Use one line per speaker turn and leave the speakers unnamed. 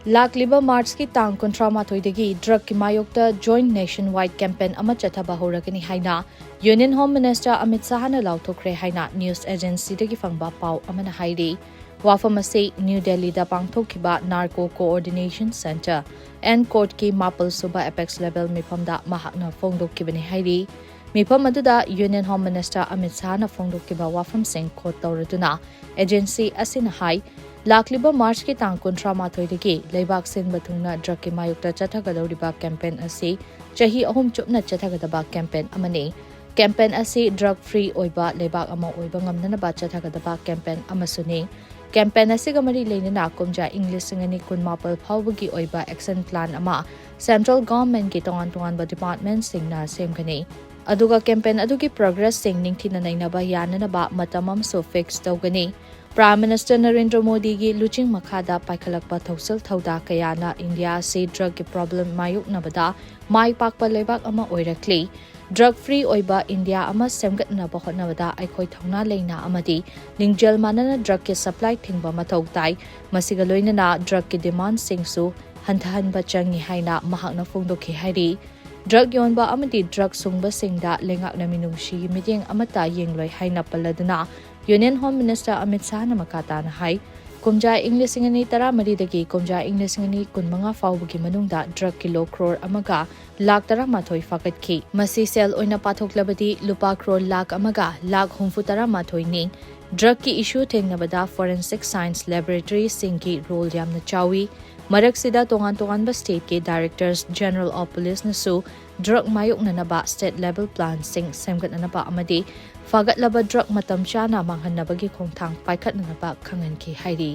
Lakliba March ki tang kontra mathoidagi drug ki mayokta joint nationwide campaign ama chathaba horakani haina Union Home Minister Amit Shah na lauthokre haina news agency dagi fangba pau amana hairi wafam ase New Delhi da pangthokhiba Narco Coordination Center and court ki mapal suba apex level mifamda mahakna phongdokkibani hairi mifam aduda Union Home Minister Amit Shah na phongdokkiba wafam sing court tawraduna agency asina hai Lakliba March ki tang kontra mathoidagi leibak sinba thungna drug ki mayokta chathagadoriba campaign ase chahi ahum chupna chathagadaba campaign amani campaign ase drug free oiba leibak ama oiba ngamnanaba chathagadaba campaign amasuni campaign ase gamari leinana komja English singani kunmapal phawbagi oiba action plan ama central government ki tongan ba department singna semgani aduga campaign adugi progress sing ningthina nainaba yananaba matamam so fix tawgani Prime Minister Narendra Modi gi luching makhada paikhalakpa thosal thauda kayana India se drug ki problem mayuk nabada mai pakpa lebak ama oirakli drug free oiba India ama semgat na bahot nabada aikhoi thongna leina amadi lingjal manana drug ki supply thingba mathau tai masiga loinana drug ki demand singsu hantahan ba changi haina mahakna phongdokhi hairi drug yonba amadi drug sungba singda lengak na minungshi meeting amata yengloi haina paladuna Union Home Minister Amit Shah na makata na hai kumja English ngani tara maridagi kumja English ngani kunmanga fawbugi manungda drug kilo crore amaga lakh tara mathoi fakat ki masi sel oina pathoklabadi lupa crore lakh amaga lakh humfu tara mathoi ning drug ki issue thengnabada forensic science laboratory singki role yamna chawi marak sida tongan ba state ke directors general of police nasu drug mayok nanaba state level plan sing semgat nanaba amadi fagat laba drug matam chana manghan nabagi khongthang paikhat nanaba khangan ki hairi